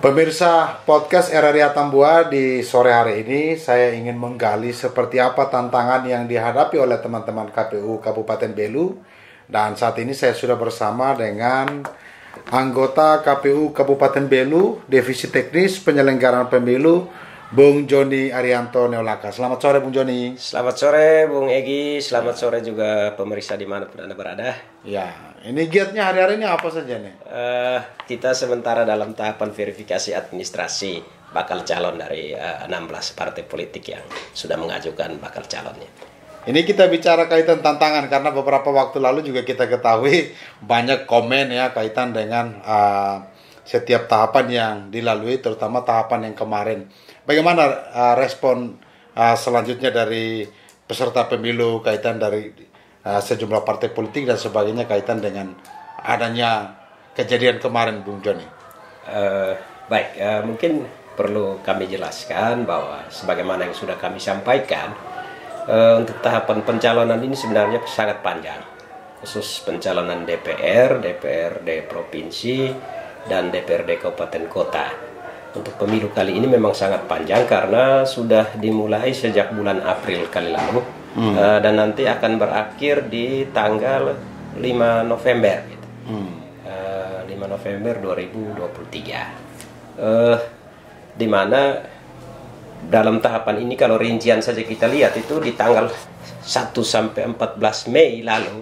Pemirsa podcast RRI Atambua, di sore hari ini saya ingin menggali seperti apa tantangan yang dihadapi oleh teman-teman KPU Kabupaten Belu. Dan saat ini saya sudah bersama dengan anggota KPU Kabupaten Belu, Divisi Teknis Penyelenggaraan Pemilu, Bung Joni Arianto Neolaka. Selamat sore Bung Joni. Selamat sore Bung Egi, selamat sore juga pemirsa dimanapun Anda berada. Ya, ini giatnya hari-hari ini apa saja nih? Kita sementara dalam tahapan verifikasi administrasi bakal calon dari 16 partai politik yang sudah mengajukan bakal calonnya. Ini kita bicara kaitan tantangan karena beberapa waktu lalu juga kita ketahui banyak komen ya kaitan dengan setiap tahapan yang dilalui, terutama tahapan yang kemarin. Bagaimana respon selanjutnya dari peserta pemilu kaitan dari sejumlah partai politik dan sebagainya kaitan dengan adanya kejadian kemarin, Bung Joni? Mungkin perlu kami jelaskan bahwa sebagaimana yang sudah kami sampaikan, untuk tahapan pencalonan ini sebenarnya sangat panjang, khusus pencalonan DPR, DPRD provinsi, dan DPRD kabupaten kota. Untuk pemilu kali ini memang sangat panjang karena sudah dimulai sejak bulan April kali lalu dan nanti akan berakhir di tanggal 5 November gitu. 5 November 2023 di mana dalam tahapan ini kalau rincian saja kita lihat itu di tanggal 1 sampai 14 Mei lalu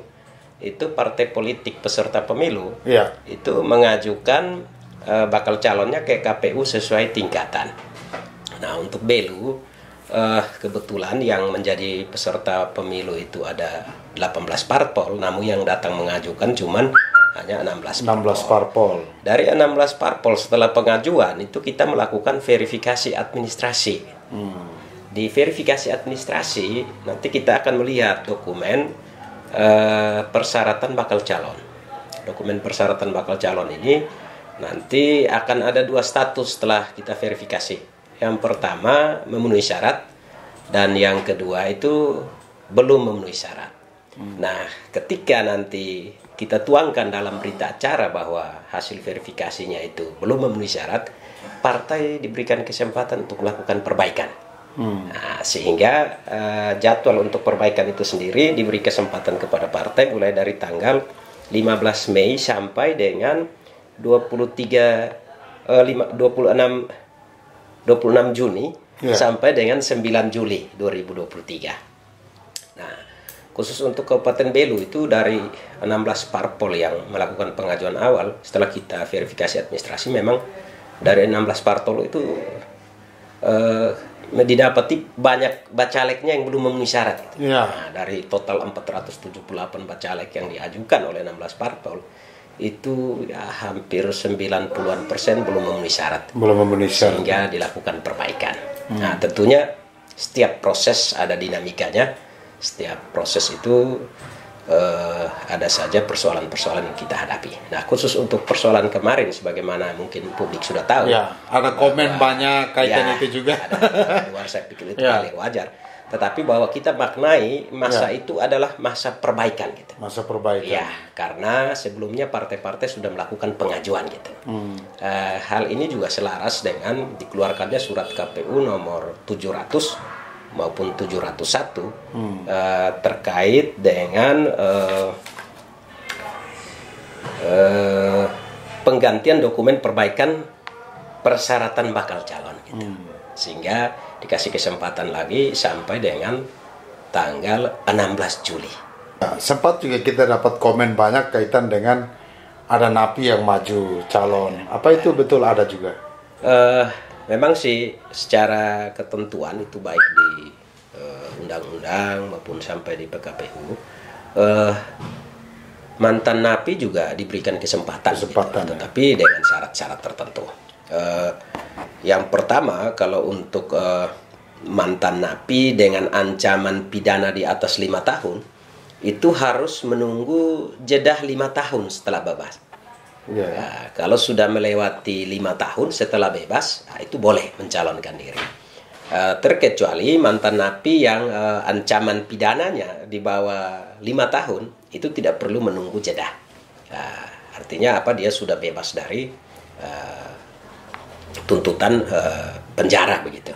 itu partai politik peserta pemilu itu mengajukan bakal calonnya ke KPU sesuai tingkatan. Nah, untuk Belu kebetulan yang menjadi peserta pemilu itu ada 18 parpol, namun yang datang mengajukan cuman hanya 16 parpol. Dari 16 parpol setelah pengajuan itu kita melakukan verifikasi administrasi. Di verifikasi administrasi nanti kita akan melihat dokumen persyaratan bakal calon. Dokumen persyaratan bakal calon ini nanti akan ada dua status setelah kita verifikasi. Yang pertama memenuhi syarat dan yang kedua itu belum memenuhi syarat. Nah, ketika nanti kita tuangkan dalam berita acara bahwa hasil verifikasinya itu belum memenuhi syarat, partai diberikan kesempatan untuk melakukan perbaikan. Nah, sehingga jadwal untuk perbaikan itu sendiri diberi kesempatan kepada partai mulai dari tanggal 15 Mei sampai dengan 26 Juni sampai dengan 9 Juli 2023. Nah, khusus untuk Kabupaten Belu itu dari 16 parpol yang melakukan pengajuan awal, setelah kita verifikasi administrasi memang dari 16 parpol itu didapati banyak bacaleknya yang belum memenuhi syarat. Nah, dari total 478 bacalek yang diajukan oleh 16 parpol itu ya hampir 90% belum memenuhi syarat. Sehingga dilakukan perbaikan. Nah, tentunya setiap proses ada dinamikanya. Setiap proses itu ada saja persoalan-persoalan yang kita hadapi. Nah, khusus untuk persoalan kemarin sebagaimana mungkin publik sudah tahu. Ya, ada komen banyak kaitan itu juga. Ada luar, saya pikir itu hal yang wajar. Tetapi bahwa kita maknai masa itu adalah masa perbaikan gitu. Masa perbaikan. Ya, karena sebelumnya partai-partai sudah melakukan pengajuan gitu. Hal ini juga selaras dengan dikeluarkannya surat KPU nomor 700 maupun 701 terkait dengan penggantian dokumen perbaikan persyaratan bakal calon gitu. Sehingga dikasih kesempatan lagi sampai dengan tanggal 16 Juli. Sempat juga kita dapat komen banyak kaitan dengan ada napi yang maju calon. Apa itu betul ada juga? Memang sih secara ketentuan itu baik di undang-undang maupun sampai di PKPU, mantan napi juga diberikan kesempatan. Gitu, tetapi dengan syarat-syarat tertentu. Yang pertama, kalau untuk mantan napi dengan ancaman pidana di atas 5 tahun itu harus menunggu jeda 5 tahun setelah bebas. Nah, kalau sudah melewati 5 tahun setelah bebas, nah, itu boleh mencalonkan diri. Terkecuali mantan napi yang ancaman pidananya di bawah 5 tahun itu tidak perlu menunggu jeda. Artinya apa? Dia sudah bebas dari tuntutan penjara begitu.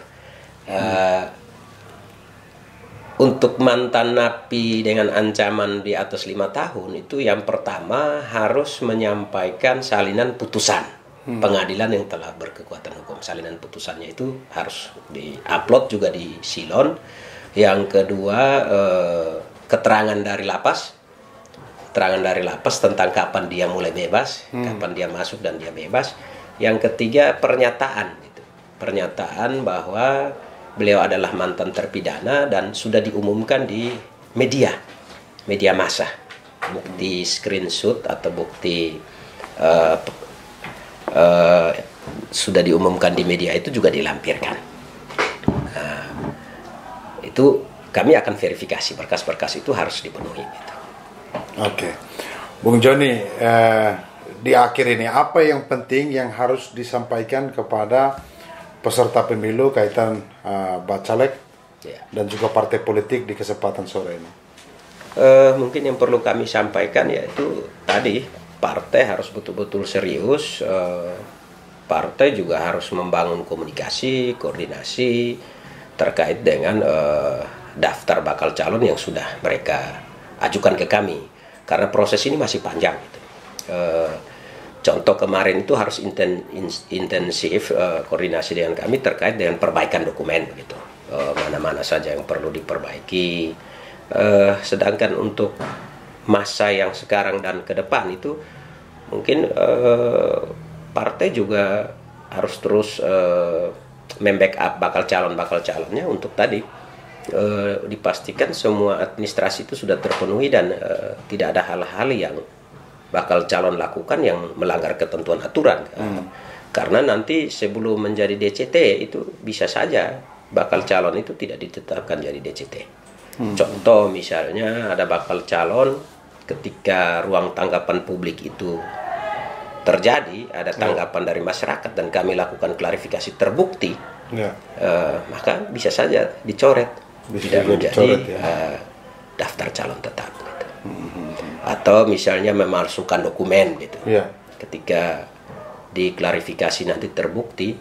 Untuk mantan napi dengan ancaman di atas 5 tahun itu yang pertama harus menyampaikan salinan putusan pengadilan yang telah berkekuatan hukum. Salinan putusannya itu harus di-upload juga di Silon. Yang kedua keterangan dari lapas. Keterangan dari lapas tentang kapan dia mulai bebas, kapan dia masuk dan dia bebas. Yang ketiga pernyataan gitu. Pernyataan bahwa beliau adalah mantan terpidana dan sudah diumumkan di media massa. Bukti screenshot atau bukti sudah diumumkan di media itu juga dilampirkan. Itu kami akan verifikasi berkas-berkas itu harus dipenuhi. Gitu. Oke, Bung Joni, di akhir ini apa yang penting yang harus disampaikan kepada peserta pemilu kaitan Bacalek dan juga partai politik di kesempatan sore ini? Mungkin yang perlu kami sampaikan yaitu tadi partai harus betul-betul serius. Partai juga harus membangun komunikasi, koordinasi terkait dengan daftar bakal calon yang sudah mereka ajukan ke kami. Karena proses ini masih panjang. Gitu. Contoh kemarin itu harus intensif koordinasi dengan kami terkait dengan perbaikan dokumen gitu. Mana-mana saja yang perlu diperbaiki. Sedangkan untuk masa yang sekarang dan ke depan itu mungkin partai juga harus terus membackup bakal calonnya untuk tadi dipastikan semua administrasi itu sudah terpenuhi dan tidak ada hal-hal yang bakal calon lakukan yang melanggar ketentuan aturan. Karena nanti sebelum menjadi DCT itu bisa saja bakal calon itu tidak ditetapkan jadi DCT. Contoh misalnya ada bakal calon ketika ruang tanggapan publik itu terjadi, ada tanggapan dari masyarakat dan kami lakukan klarifikasi terbukti, maka bisa saja dicoret, tidak menjadi daftar calon tetap. Gitu. Atau misalnya memalsukan dokumen gitu. Ketika diklarifikasi nanti terbukti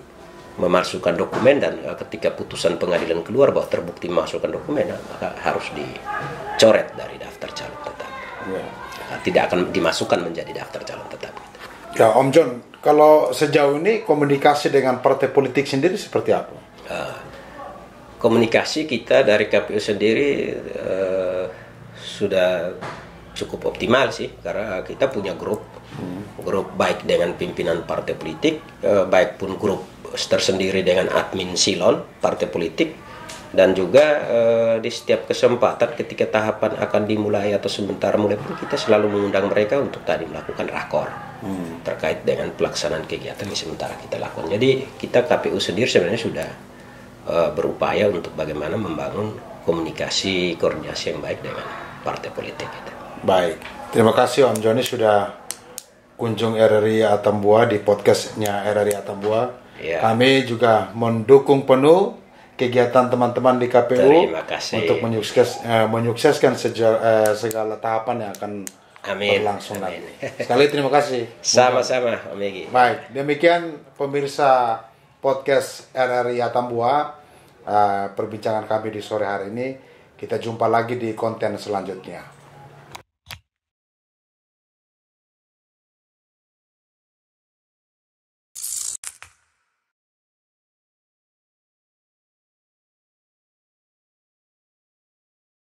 memalsukan dokumen dan ketika putusan pengadilan keluar bahwa terbukti memalsukan dokumen, maka harus dicoret dari daftar calon tetap. Tidak akan dimasukkan menjadi daftar calon tetap. Gitu. Ya, Om John, kalau sejauh ini komunikasi dengan partai politik sendiri seperti apa? Komunikasi kita dari KPU sendiri sudah cukup optimal sih, karena kita punya grup baik dengan pimpinan partai politik, baik pun grup tersendiri dengan admin Silon partai politik, dan juga di setiap kesempatan ketika tahapan akan dimulai atau sebentar mulai pun kita selalu mengundang mereka untuk tadi melakukan rakor terkait dengan pelaksanaan kegiatan yang sementara kita lakukan. Jadi kita KPU sendiri sebenarnya sudah berupaya untuk bagaimana membangun komunikasi koordinasi yang baik dengan partai politik. Gitu. Baik, terima kasih Om Joni sudah kunjung RRI Atambua di podcastnya RRI Atambua. Kami juga mendukung penuh kegiatan teman-teman di KPU untuk menyukseskan segala tahapan yang akan berlangsung nanti. Sekali terima kasih. Sama-sama Om Egi. Baik, demikian pemirsa podcast RRI Atambua, perbincangan kami di sore hari ini. Kita jumpa lagi di konten selanjutnya.